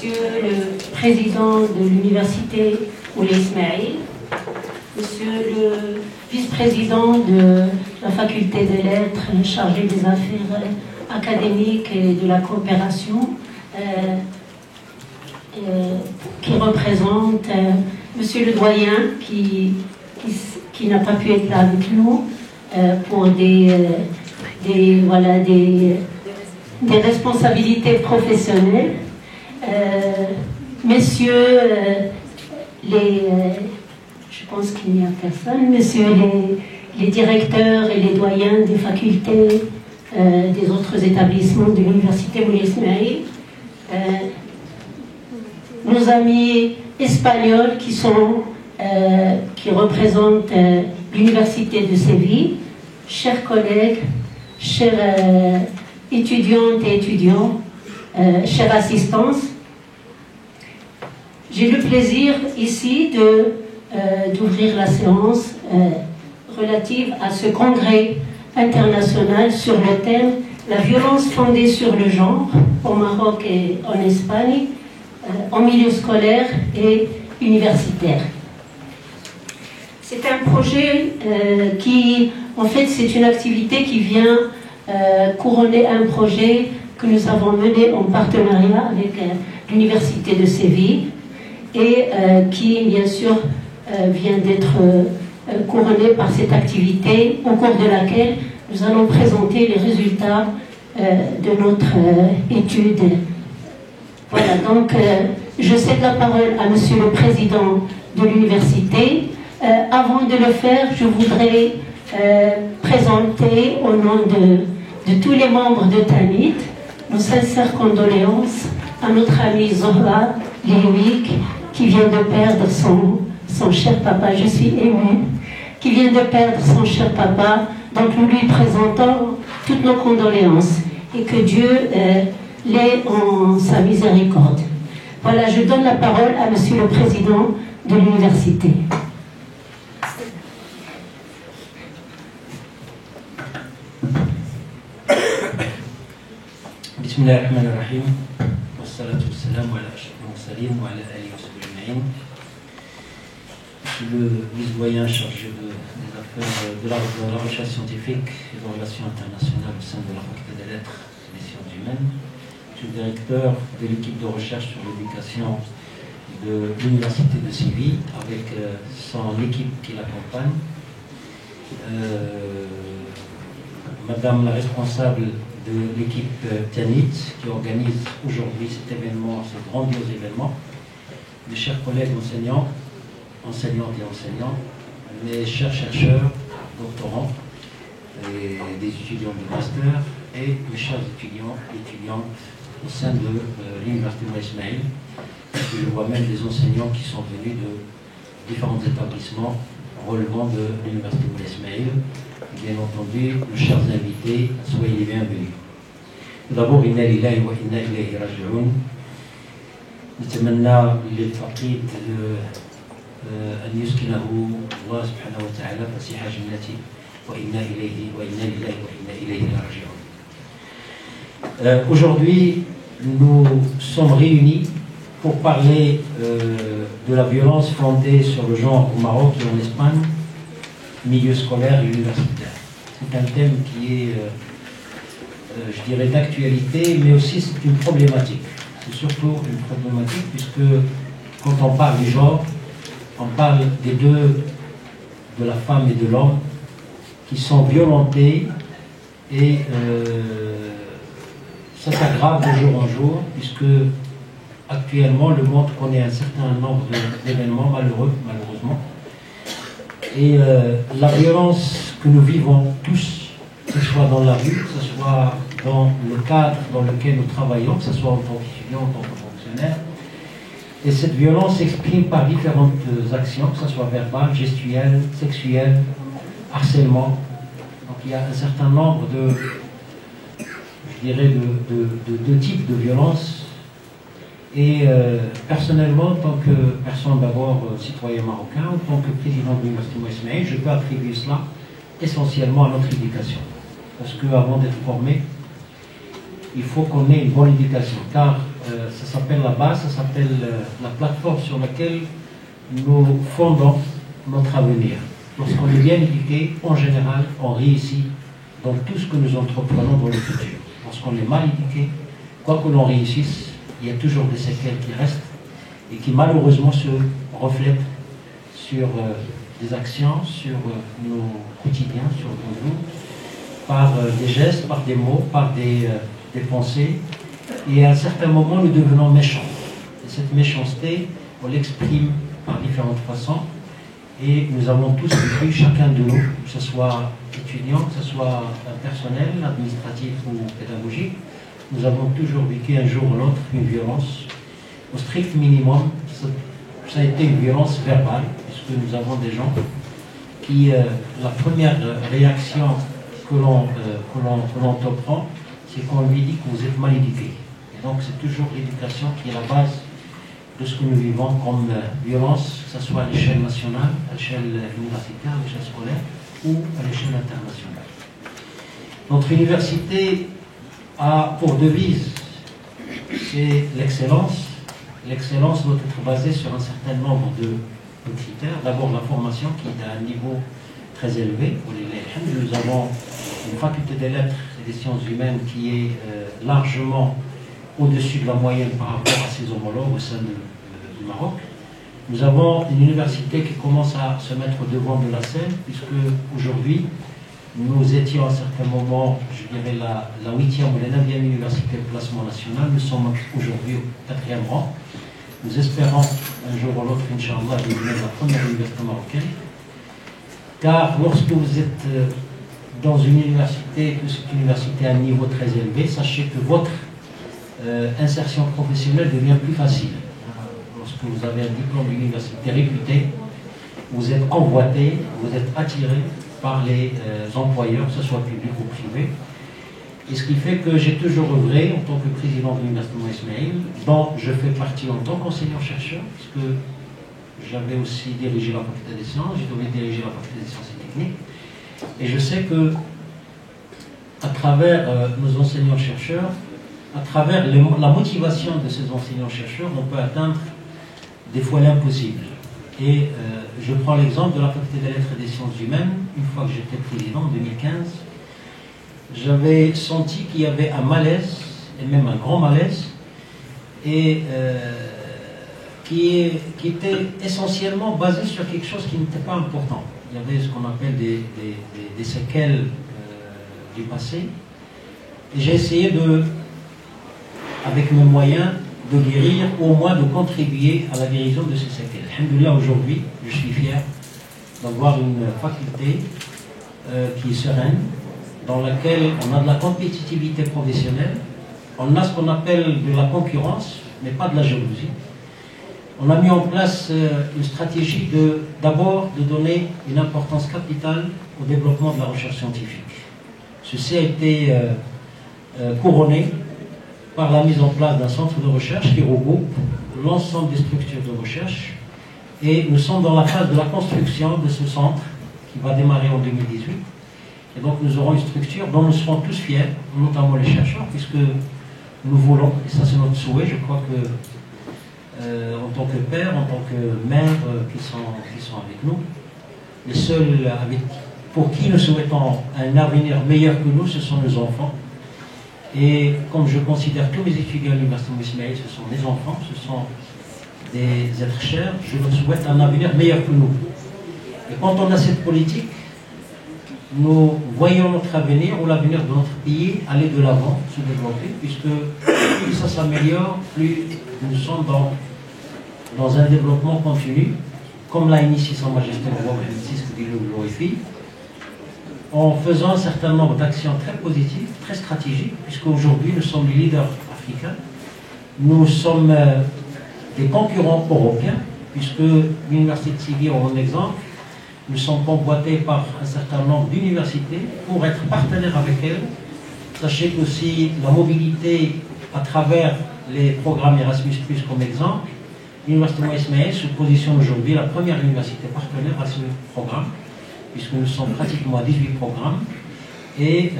Monsieur le Président de l'Université Moulay Ismaïl, Monsieur le Vice-président de la Faculté des Lettres chargé des affaires académiques et de la coopération, qui représente Monsieur le Doyen qui n'a pas pu être là avec nous pour des responsabilités professionnelles. Messieurs je pense qu'il n'y a personne, messieurs les directeurs et les doyens des facultés des autres établissements de l'Université Moulay Ismaïl, nos amis espagnols qui représentent l'Université de Séville, chers collègues, chers étudiantes et étudiants, chère assistance, j'ai le plaisir ici d'ouvrir la séance relative à ce congrès international sur le thème « La violence fondée sur le genre au Maroc et en Espagne, en milieu scolaire et universitaire ». C'est un projet en fait, c'est une activité qui vient couronner un projet que nous avons mené en partenariat avec l'Université de Séville et qui, bien sûr, vient d'être couronné par cette activité au cours de laquelle nous allons présenter les résultats de notre étude. Voilà, donc je cède la parole à Monsieur le Président de l'Université. Avant de le faire, je voudrais présenter au nom de tous les membres de TANIT nos sincères condoléances à notre ami Zohra Léouik qui vient de perdre son cher papa. Je suis émue, qui vient de perdre son cher papa, donc nous lui présentons toutes nos condoléances et que Dieu l'ait en sa miséricorde. Voilà, je donne la parole à Monsieur le Président de l'Université. Bismillahirrahmanirrahim. Wassalatu wassalamu ala ashrafil mursalin wa ala alihi wa sahbihi ajma'in. Le vice-doyen chargé des affaires de la recherche scientifique et des relations internationales au sein de la Faculté des Lettres et des Sciences humaines. Je suis le directeur de l'équipe de recherche sur l'éducation de l'Université de Séville avec son équipe qui l'accompagne. Madame la responsable de l'équipe TANIT qui organise aujourd'hui cet événement, ce grandiose événement, mes chers collègues enseignants, enseignantes et enseignants, mes chers chercheurs, doctorants, et des étudiants de master et mes chers étudiants et étudiantes au sein de l'Université Moulay Ismaïl. Je vois même des enseignants qui sont venus de différents établissements relevant de l'Université Moulay Ismaïl. Bien entendu, nos chers invités, soyez les bienvenus. Tout d'abord, inna lillahi wa inna ilayhi raji'un. نتمنى للفقيد أن يسكنه الله سبحانه وتعالى فسيح جنته وإنا لله وإنا إليه راجعون. Aujourd'hui, nous sommes réunis pour parler de la violence fondée sur le genre au Maroc et en Espagne, milieu scolaire et universitaire. C'est un thème qui est, je dirais, d'actualité, mais aussi c'est une problématique. C'est surtout une problématique puisque quand on parle du genre, on parle des deux, de la femme et de l'homme, qui sont violentés et ça s'aggrave de jour en jour puisque actuellement le monde connaît un certain nombre d'événements malheureusement. Et la violence que nous vivons tous, que ce soit dans la rue, que ce soit dans le cadre dans lequel nous travaillons, que ce soit en tant qu'étudiant, en tant que fonctionnaire, et cette violence s'exprime par différentes actions, que ce soit verbale, gestuelle, sexuelle, harcèlement. Donc il y a un certain nombre de types de violence. Et personnellement, en tant que personne d'abord citoyen marocain, en tant que président de l'Université Moulay Ismaïl, je peux attribuer cela essentiellement à notre éducation. Parce qu'avant d'être formé, il faut qu'on ait une bonne éducation, car ça s'appelle la base, ça s'appelle la plateforme sur laquelle nous fondons notre avenir. Lorsqu'on est bien éduqué, en général, on réussit dans tout ce que nous entreprenons dans le futur. Lorsqu'on est mal éduqué, quoi que l'on réussisse, il y a toujours des séquelles qui restent et qui malheureusement se reflètent sur des actions, sur nos quotidiens, sur nos vies, par des gestes, par des mots, par des pensées. Et à un certain moment, nous devenons méchants. Et cette méchanceté, on l'exprime par différentes façons. Et nous avons tous vécu, chacun de nous, que ce soit étudiant, que ce soit personnel, administratif ou pédagogique, nous avons toujours vécu un jour ou l'autre une violence. Au strict minimum, ça a été une violence verbale, puisque nous avons des gens qui, la première réaction que l'on entreprend, c'est qu'on lui dit que vous êtes mal éduqué. Et donc c'est toujours l'éducation qui est la base de ce que nous vivons comme violence, que ce soit à l'échelle nationale, à l'échelle universitaire, à l'échelle scolaire ou à l'échelle internationale. Notre université a pour devise, c'est l'excellence. L'excellence doit être basée sur un certain nombre de critères. D'abord la formation qui est à un niveau très élevé. Nous avons une faculté des lettres et des sciences humaines qui est largement au-dessus de la moyenne par rapport à ses homologues au sein du Maroc. Nous avons une université qui commence à se mettre au devant de la scène, puisque aujourd'hui, nous étions à un certain moment, je dirais, la 8e ou la 9e université de classement national. Nous sommes aujourd'hui au 4e rang. Nous espérons un jour ou l'autre, Inch'Allah, devenir la première université marocaine. Car lorsque vous êtes dans une université, que cette université à un niveau très élevé, sachez que votre insertion professionnelle devient plus facile. Lorsque vous avez un diplôme d'université réputé, vous êtes convoité, vous êtes attiré par les employeurs, que ce soit public ou privé. Et ce qui fait que j'ai toujours œuvré en tant que président de l'Université Moïse Ismaïl, dont je fais partie en tant qu'enseignant-chercheur, puisque j'avais aussi dirigé la faculté des sciences, j'ai devais diriger la faculté des sciences et techniques. Et je sais que, à travers nos enseignants-chercheurs, à travers la motivation de ces enseignants-chercheurs, on peut atteindre des fois l'impossible. Et je prends l'exemple de la faculté des lettres et des sciences humaines. Une fois que j'étais président, en 2015, j'avais senti qu'il y avait un malaise, et même un grand malaise, et qui était essentiellement basé sur quelque chose qui n'était pas important. Il y avait ce qu'on appelle des séquelles du passé. Et j'ai essayé avec mes moyens, de guérir, au moins de contribuer à la guérison de ces séquelles. Alhamdoulilah, aujourd'hui, je suis fier d'avoir une faculté qui est sereine, dans laquelle on a de la compétitivité professionnelle, on a ce qu'on appelle de la concurrence, mais pas de la jalousie. On a mis en place une stratégie d'abord de donner une importance capitale au développement de la recherche scientifique. Ceci a été couronné par la mise en place d'un centre de recherche qui regroupe l'ensemble des structures de recherche. Et nous sommes dans la phase de la construction de ce centre qui va démarrer en 2018. Et donc nous aurons une structure dont nous serons tous fiers, notamment les chercheurs, puisque nous voulons, et ça c'est notre souhait, je crois que en tant que père, en tant que mère qui sont avec nous, les seuls pour qui nous souhaitons un avenir meilleur que nous, ce sont nos enfants. Et comme je considère tous mes étudiants à l'Université Moïse Ismaïl, ce sont des enfants, ce sont des êtres chers, je leur souhaite un avenir meilleur que nous. Et quand on a cette politique, nous voyons notre avenir ou l'avenir de notre pays aller de l'avant, se développer, puisque plus ça s'améliore, plus nous sommes dans un développement continu, comme l'a initié Sa Majesté le roi Mohammed VI, que Dieu le glorifie, en faisant un certain nombre d'actions très positives, très stratégiques, puisqu'aujourd'hui nous sommes les leaders africains, nous sommes des concurrents européens, puisque l'Université de Séville, en exemple, nous sommes convoités par un certain nombre d'universités pour être partenaires avec elles. Sachez qu'aussi la mobilité à travers les programmes Erasmus+, comme exemple, l'Université Moïse Ismaïl se positionne aujourd'hui la première université partenaire à ce programme, puisque nous sommes pratiquement à 18 programmes. Et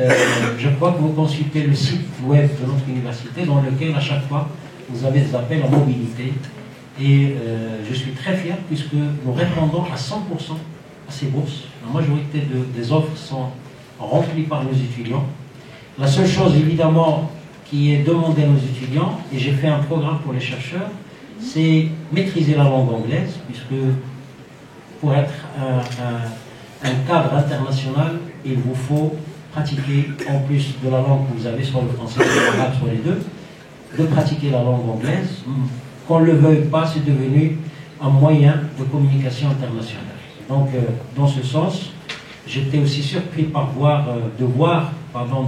je crois que vous consultez le site web de notre université, dans lequel à chaque fois vous avez des appels en mobilité. Et je suis très fier puisque nous répondons à 100% à ces bourses. La majorité des offres sont remplies par nos étudiants. La seule chose évidemment qui est demandée à nos étudiants, et j'ai fait un programme pour les chercheurs, c'est maîtriser la langue anglaise, puisque pour être un cadre international, il vous faut pratiquer, en plus de la langue que vous avez, soit le français, soit l'arabe, soit les deux, de pratiquer la langue anglaise. Qu'on ne le veuille pas, c'est devenu un moyen de communication internationale. Donc, dans ce sens, j'étais aussi surpris de voir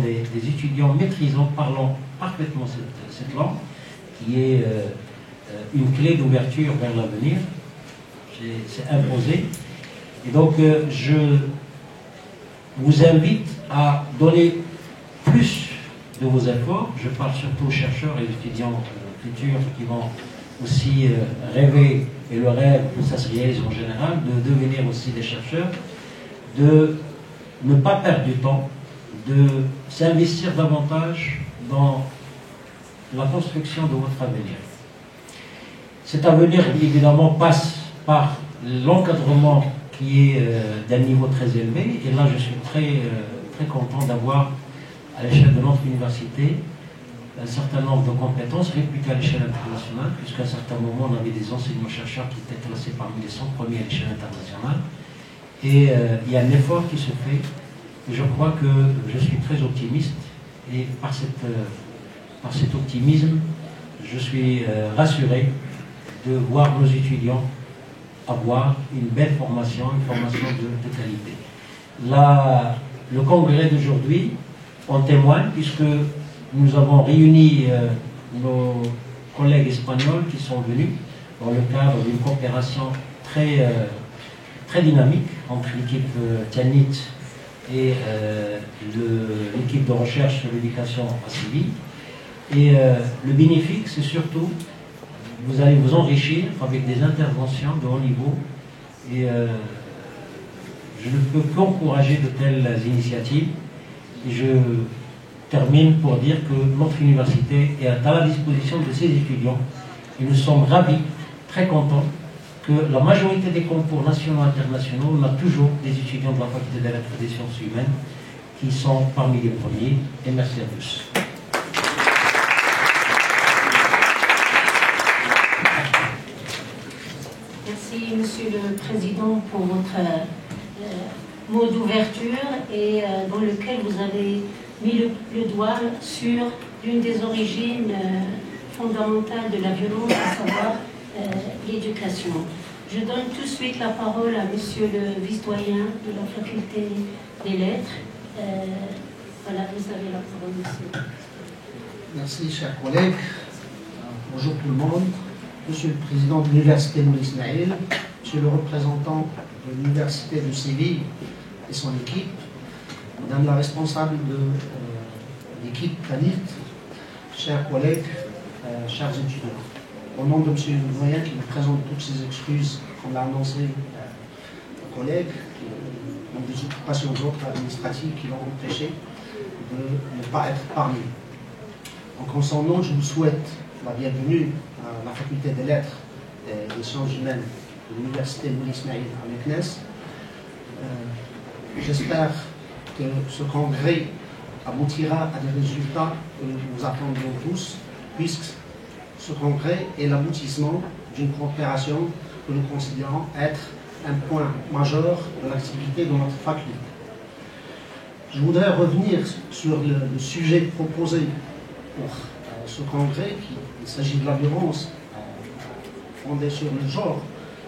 des étudiants maîtrisant, parlant parfaitement cette langue, qui est une clé d'ouverture vers l'avenir. C'est imposé. Et donc, je vous invite à donner plus de vos efforts. Je parle surtout aux chercheurs et aux étudiants futurs qui vont aussi rêver, et le rêve, ça se réalise en général, de devenir aussi des chercheurs, de ne pas perdre du temps, de s'investir davantage dans la construction de votre avenir. Cet avenir, évidemment, passe par l'encadrement qui est d'un niveau très élevé, et là je suis très content d'avoir à l'échelle de notre université un certain nombre de compétences réputées à l'échelle internationale, puisqu'à un certain moment on avait des enseignants-chercheurs qui étaient classés parmi les 100 premiers à l'échelle internationale. Et il y a un effort qui se fait, et je crois que je suis très optimiste, et par cet optimisme, je suis rassuré de voir nos étudiants avoir une belle formation, une formation de qualité. Le congrès d'aujourd'hui en témoigne, puisque nous avons réuni nos collègues espagnols qui sont venus dans le cadre d'une coopération très dynamique entre l'équipe Tianit et l'équipe de recherche sur l'éducation à Séville. Et le bénéfice, c'est surtout, vous allez vous enrichir avec des interventions de haut niveau. Et je ne peux qu'encourager de telles initiatives. Et je termine pour dire que notre université est à la disposition de ses étudiants. Et nous sommes ravis, très contents, que la majorité des concours nationaux et internationaux, on a toujours des étudiants de la faculté des lettres et des sciences humaines qui sont parmi les premiers. Et merci à tous. Merci, Monsieur le Président, pour votre mot d'ouverture et dans lequel vous avez mis le doigt sur l'une des origines fondamentales de la violence, à savoir l'éducation. Je donne tout de suite la parole à Monsieur le vice-doyen de la faculté des lettres. Voilà, vous avez la parole, monsieur. Merci, chers collègues. Bonjour tout le monde. Monsieur le président de l'université Moulay Ismaïl, monsieur le représentant de l'université de Séville et son équipe, madame la responsable de l'équipe Tanit, chers collègues, chers étudiants. Au nom de monsieur le doyen qui me présente toutes ses excuses, comme l'a annoncé le collègue, qui ont des occupations autres administratives qui l'ont empêché de ne pas être parmi nous. Donc en son nom, je vous souhaite la bienvenue à la faculté des lettres et des sciences humaines de l'université Moulay Ismaïl à Meknès. J'espère que ce congrès aboutira à des résultats que nous attendions tous, puisque ce congrès est l'aboutissement d'une coopération que nous considérons être un point majeur de l'activité de notre faculté. Je voudrais revenir sur le sujet proposé pour ce congrès, il s'agit de la violence fondée sur le genre,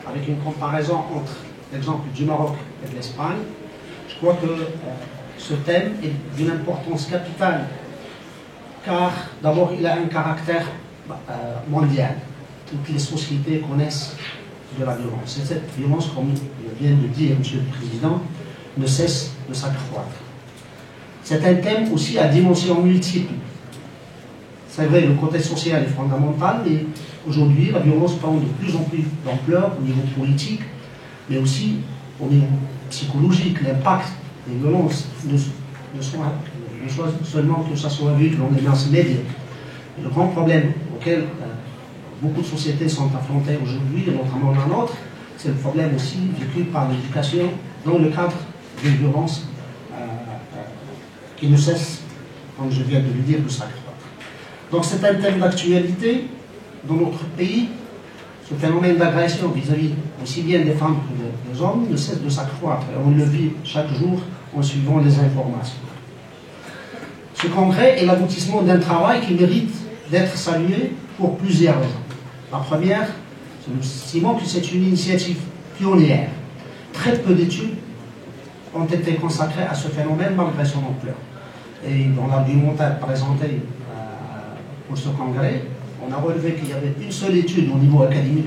avec une comparaison entre l'exemple du Maroc et de l'Espagne. Je crois que ce thème est d'une importance capitale, car d'abord il a un caractère mondial. Toutes les sociétés connaissent de la violence. Et cette violence, comme vient de dire Monsieur le Président, ne cesse de s'accroître. C'est un thème aussi à dimension multiple. C'est vrai, le côté social est fondamental, mais aujourd'hui, la violence prend de plus en plus d'ampleur au niveau politique, mais aussi au niveau psychologique. L'impact des violences ne soit seulement que ça soit vu dans les masses médias. Le grand problème auquel beaucoup de sociétés sont affrontées aujourd'hui, notamment la nôtre, c'est le problème aussi vécu par l'éducation dans le cadre d'une violence qui ne cesse, comme je viens de le dire, de s'accroître. Donc c'est un thème d'actualité dans notre pays. Ce phénomène d'agression vis-à-vis aussi bien des femmes que des hommes ne cesse de s'accroître. Et on le vit chaque jour en suivant les informations. Ce congrès est l'aboutissement d'un travail qui mérite d'être salué pour plusieurs raisons. La première, nous estimons que c'est une initiative pionnière. Très peu d'études ont été consacrées à ce phénomène malgré son ampleur. Et dans l'argumentaire présenté pour ce congrès, on a relevé qu'il y avait une seule étude au niveau académique,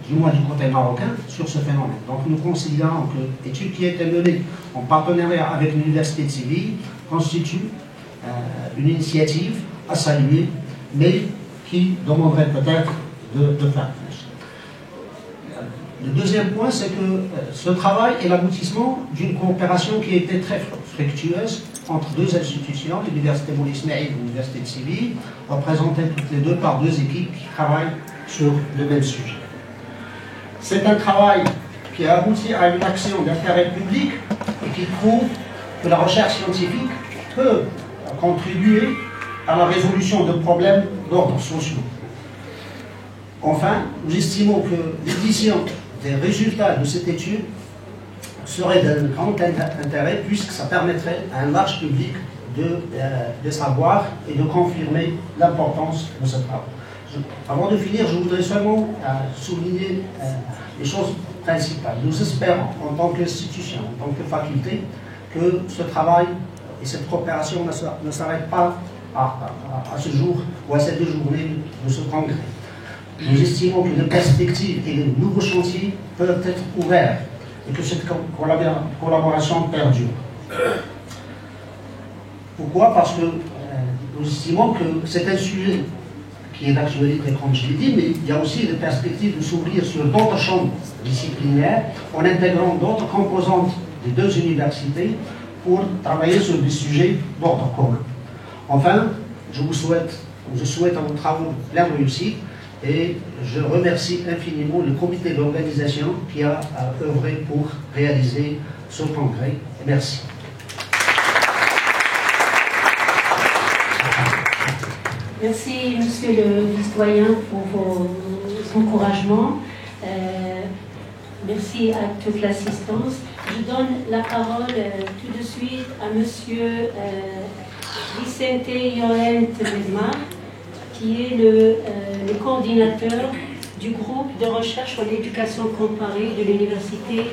du moins du côté marocain, sur ce phénomène. Donc nous considérons que l'étude qui a été menée en partenariat avec l'Université de Séville constitue une initiative à saluer, mais qui demanderait peut-être de faire plus. Le deuxième point, c'est que ce travail est l'aboutissement d'une coopération qui a été très fructueuse entre deux institutions, l'Université Moulay Ismaïl et l'Université de Séville, représentées toutes les deux par deux équipes qui travaillent sur le même sujet. C'est un travail qui a abouti à une action d'intérêt public et qui prouve que la recherche scientifique peut contribuer à la résolution de problèmes d'ordre social. Enfin, nous estimons que l'édition des résultats de cette étude serait d'un grand intérêt puisque ça permettrait à un large public de savoir et de confirmer l'importance de ce travail. Avant de finir, je voudrais seulement souligner les choses principales. Nous espérons, en tant qu'institution, en tant que faculté, que ce travail et cette coopération ne s'arrêtent pas à ce jour ou à cette journée de ce congrès. Nous estimons que les perspectives et les nouveaux chantiers peuvent être ouverts et que cette collaboration perdure. Pourquoi? Parce que nous estimons que c'est un sujet qui est d'actualité, comme je l'ai dit, mais il y a aussi des perspectives de s'ouvrir sur d'autres champs disciplinaires en intégrant d'autres composantes des deux universités pour travailler sur des sujets d'ordre commun. Enfin, je souhaite à vos travaux pleine réussite et je remercie infiniment le comité d'organisation qui a œuvré pour réaliser ce congrès. Merci. Merci, monsieur le vice-doyen, pour vos encouragements. Merci à toute l'assistance. Je donne la parole tout de suite à monsieur Vicente Llorent Bedmar, qui est le coordinateur du groupe de recherche en éducation comparée de l'Université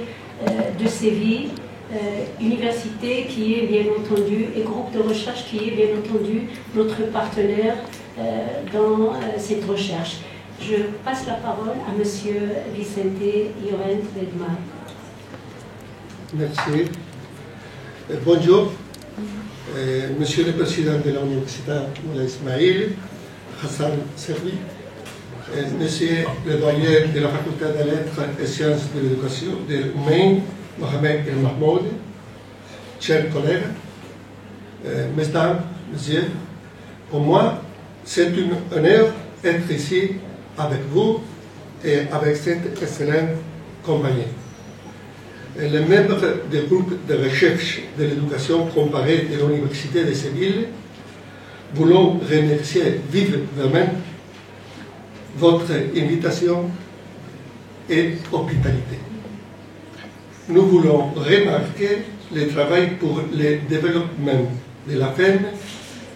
de Séville, université qui est bien entendu, et groupe de recherche qui est bien entendu notre partenaire dans cette recherche. Je passe la parole à monsieur Vicente Llorent Bedmar. Merci. Bonjour. Monsieur le Président de l'Université Moulay Ismaïl, Hassan Servi, Monsieur le Doyen de la Faculté des Lettres et Sciences de l'Éducation de Maine, Mohamed El Mahmoud, chers collègues, mesdames, messieurs, pour moi, c'est un honneur d'être ici avec vous et avec cette excellente compagnie. Les membres du groupe de recherche de l'éducation comparée de l'Université de Séville voulons remercier vivement votre invitation et hospitalité. Nous voulons remarquer le travail pour le développement de la femme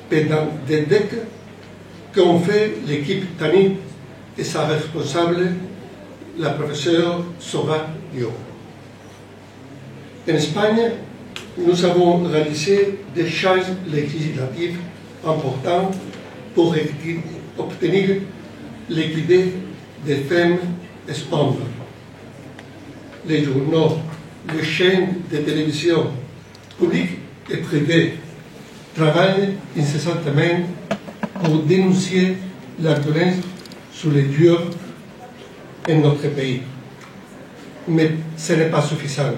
pendant des décades qu'ont fait l'équipe TANIT et sa responsable, la professeure Sora Dio. En Espagne, nous avons réalisé des changes législatifs importants pour obtenir l'équité des femmes et hommes. Les journaux, les chaînes de télévision publiques et privées travaillent incessamment pour dénoncer la violence sur les dieux en notre pays. Mais ce n'est pas suffisant.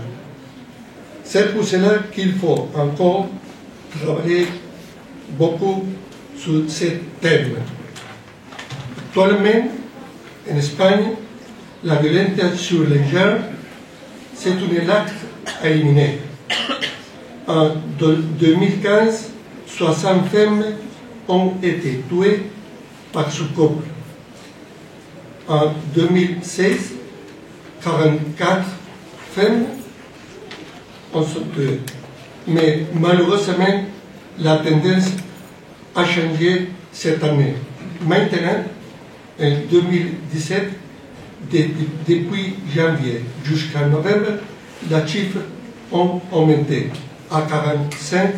C'est pour cela qu'il faut encore travailler beaucoup sur ce thème. Actuellement, En Espagne, la violence sur les genres, c'est un acte à éliminer. En 2015, 60 femmes ont été tuées par ce couple. En 2016, 44 femmes ont été tuées. Mais malheureusement, la tendance a changé cette année. Maintenant, en 2017, depuis janvier jusqu'à novembre, les chiffres ont augmenté à 45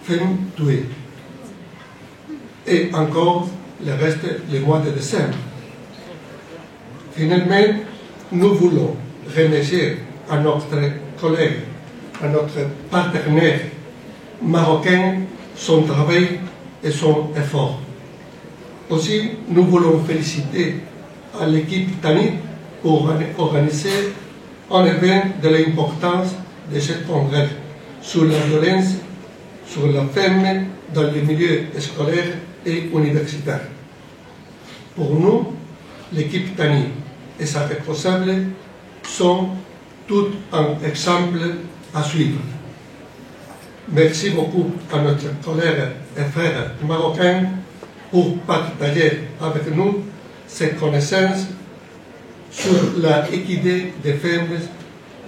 femmes tuées. Et encore le reste le mois de décembre. Finalement, nous voulons remercier à notre collègue, à notre partenaire marocain, son travail et son effort. Aussi, nous voulons féliciter à l'équipe TANIT pour organiser un événement de l'importance de ce congrès sur la violence sur la femme dans le milieu scolaire et universitaire. Pour nous, l'équipe TANIT et sa responsable sont tout un exemple à suivre. Merci beaucoup à notre collègue et frère marocain pour partager avec nous ces connaissances sur l'équité des femmes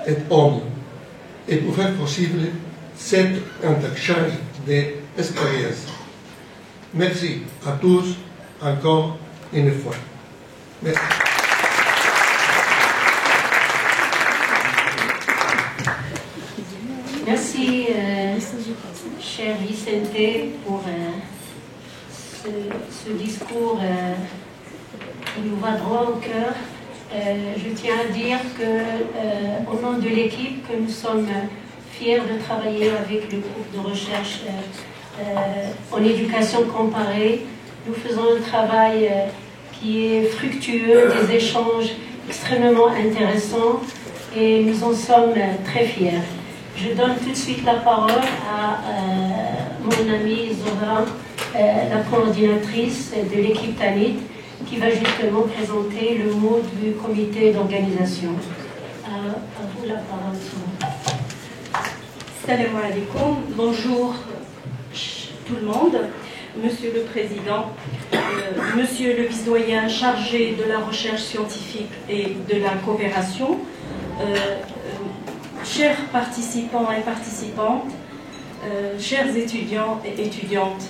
et hommes et pour faire possible cet interchange d'expériences. Merci à tous encore une fois. Merci. Merci, cher Vicente, pour ce discours qui nous va droit au cœur. Je tiens à dire qu'au nom de l'équipe, que nous sommes fiers de travailler avec le groupe de recherche en éducation comparée. Nous faisons un travail qui est fructueux, des échanges extrêmement intéressants et nous en sommes très fiers. Je donne tout de suite la parole à mon amie Zohra, la coordinatrice de l'équipe TANIT, qui va justement présenter le mot du comité d'organisation. À vous la parole. Salam alaikum, bonjour tout le monde, Monsieur le Président, Monsieur le Vice-doyen chargé de la recherche scientifique et de la coopération, chers participants et participantes, chers étudiants et étudiantes,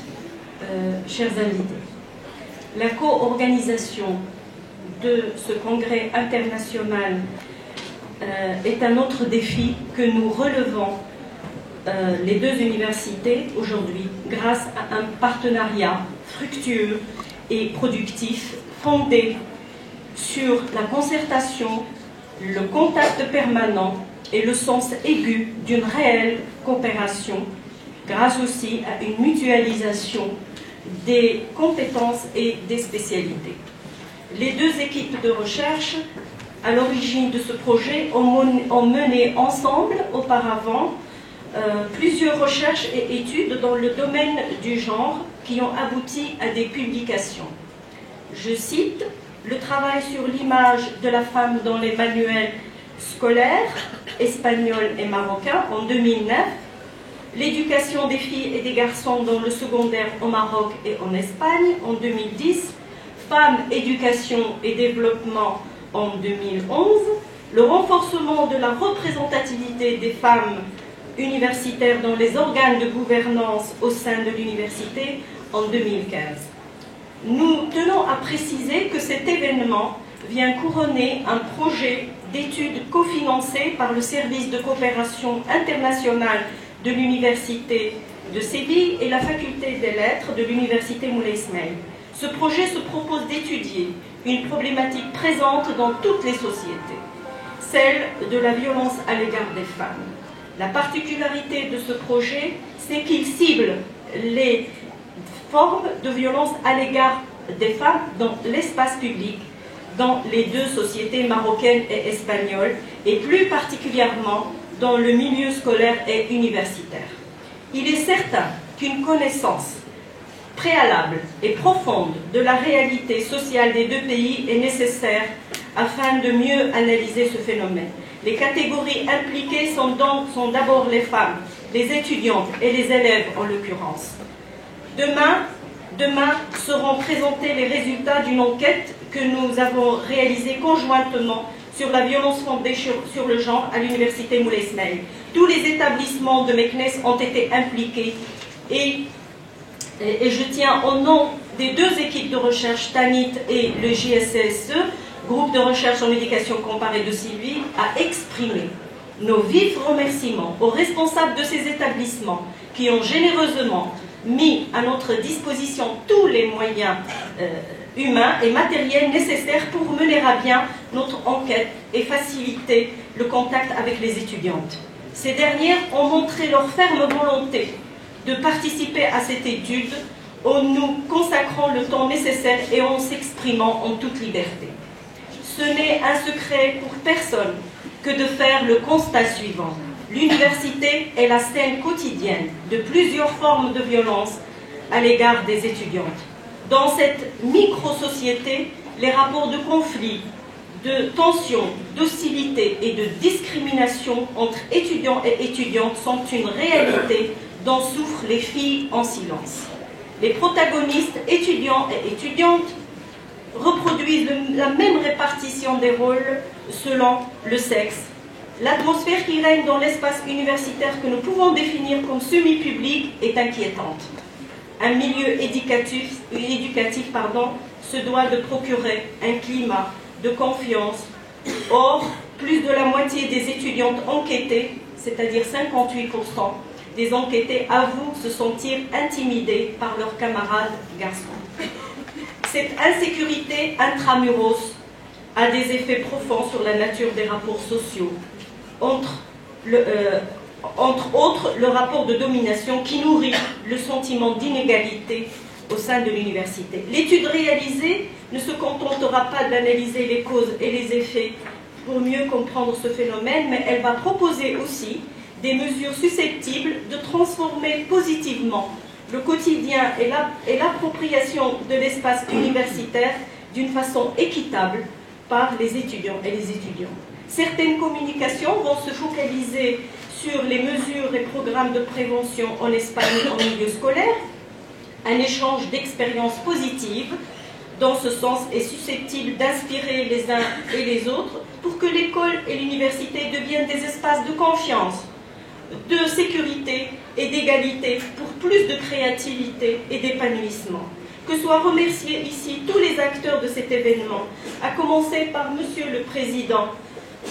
chers invités. La co-organisation de ce congrès international est un autre défi que nous relevons les deux universités aujourd'hui grâce à un partenariat fructueux et productif fondé sur la concertation, le contact permanent et le sens aigu d'une réelle coopération grâce aussi à une mutualisation des compétences et des spécialités. Les deux équipes de recherche à l'origine de ce projet ont mené ensemble auparavant plusieurs recherches et études dans le domaine du genre qui ont abouti à des publications. Je cite le travail sur l'image de la femme dans les manuels scolaires espagnols et marocains en 2009, l'éducation des filles et des garçons dans le secondaire au Maroc et en Espagne en 2010, Femmes, éducation et développement en 2011, le renforcement de la représentativité des femmes universitaires dans les organes de gouvernance au sein de l'université en 2015. Nous tenons à préciser que cet événement vient couronner un projet d'études cofinancé par le service de coopération internationale de l'université de Séville et la faculté des lettres de l'université Moulay Ismaïl. Ce projet se propose d'étudier une problématique présente dans toutes les sociétés, celle de la violence à l'égard des femmes. La particularité de ce projet, c'est qu'il cible les formes de violence à l'égard des femmes dans l'espace public, dans les deux sociétés marocaines et espagnoles, et plus particulièrement dans le milieu scolaire et universitaire. Il est certain qu'une connaissance préalable et profonde de la réalité sociale des deux pays est nécessaire afin de mieux analyser ce phénomène. Les catégories impliquées sont d'abord les femmes, les étudiantes et les élèves en l'occurrence. Demain seront présentés les résultats d'une enquête que nous avons réalisée conjointement sur la violence fondée sur le genre à l'université Moulay Ismaïl. Tous les établissements de Meknès ont été impliqués et je tiens au nom des deux équipes de recherche, TANIT et le JSCSE, groupe de recherche en éducation comparée de Sylvie, à exprimer nos vifs remerciements aux responsables de ces établissements qui ont généreusement mis à notre disposition tous les moyens humains et matériels nécessaires pour mener à bien notre enquête et faciliter le contact avec les étudiantes. Ces dernières ont montré leur ferme volonté de participer à cette étude en nous consacrant le temps nécessaire et en s'exprimant en toute liberté. Ce n'est un secret pour personne que de faire le constat suivant. L'université est la scène quotidienne de plusieurs formes de violence à l'égard des étudiantes. Dans cette micro-société, les rapports de conflit, de tension, d'hostilité et de discrimination entre étudiants et étudiantes sont une réalité dont souffrent les filles en silence. Les protagonistes, étudiants et étudiantes, reproduisent la même répartition des rôles selon le sexe. L'atmosphère qui règne dans l'espace universitaire que nous pouvons définir comme semi-public est inquiétante. Un milieu éducatif se doit de procurer un climat de confiance. Or, plus de la moitié des étudiantes enquêtées, c'est-à-dire 58% des enquêtés, avouent se sentir intimidées par leurs camarades garçons. Cette insécurité intramuros a des effets profonds sur la nature des rapports sociaux, entre autres le rapport de domination qui nourrit le sentiment d'inégalité au sein de l'université. L'étude réalisée ne se contentera pas d'analyser les causes et les effets pour mieux comprendre ce phénomène, mais elle va proposer aussi des mesures susceptibles de transformer positivement le quotidien et l'appropriation de l'espace universitaire d'une façon équitable par les étudiants et les étudiantes. Certaines communications vont se focaliser sur les mesures et programmes de prévention en Espagne en milieu scolaire. Un échange d'expériences positives dans ce sens est susceptible d'inspirer les uns et les autres pour que l'école et l'université deviennent des espaces de confiance, de sécurité et d'égalité pour plus de créativité et d'épanouissement. Que soient remerciés ici tous les acteurs de cet événement, à commencer par Monsieur le Président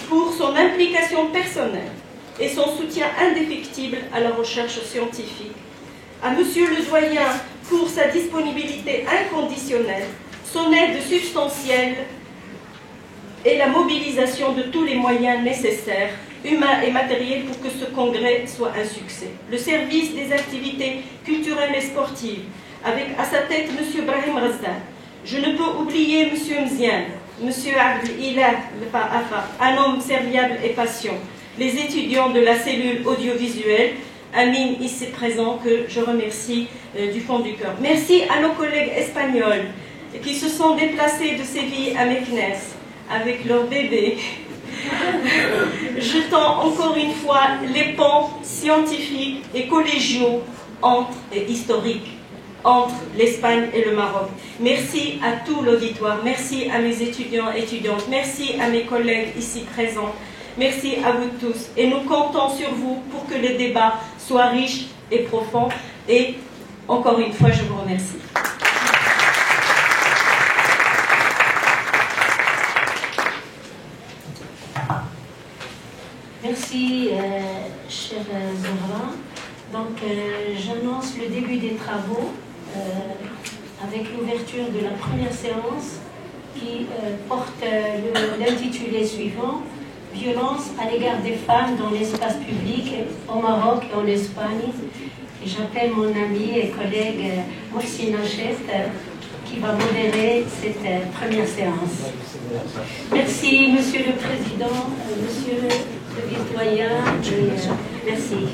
pour son implication personnelle et son soutien indéfectible à la recherche scientifique, à Monsieur le Doyen pour sa disponibilité inconditionnelle, son aide substantielle et la mobilisation de tous les moyens nécessaires, humains et matériels, pour que ce congrès soit un succès. Le service des activités culturelles et sportives, avec à sa tête M. Brahim Razdan. Je ne peux oublier M. Mzian, M. Abdel-Ilah Afa, un homme serviable et patient, les étudiants de la cellule audiovisuelle, Amine ici présent, que je remercie du fond du cœur. Merci à nos collègues espagnols qui se sont déplacés de Séville à Meknès avec leur bébé, jetant encore une fois les ponts scientifiques et collégiaux et historiques entre l'Espagne et le Maroc. Merci à tout l'auditoire, merci à mes étudiants et étudiantes, merci à mes collègues ici présents, merci à vous tous. Et nous comptons sur vous pour que les débats soient riches et profonds. Et encore une fois, je vous remercie. Merci, chère Zahra. Donc, j'annonce le début des travaux avec l'ouverture de la première séance qui porte l'intitulé suivant: Violence à l'égard des femmes dans l'espace public au Maroc et en Espagne. Et j'appelle mon ami et collègue Mohsina Chef qui va modérer cette première séance. Merci, Monsieur le Président, Monsieur le Vice-Doyen, merci.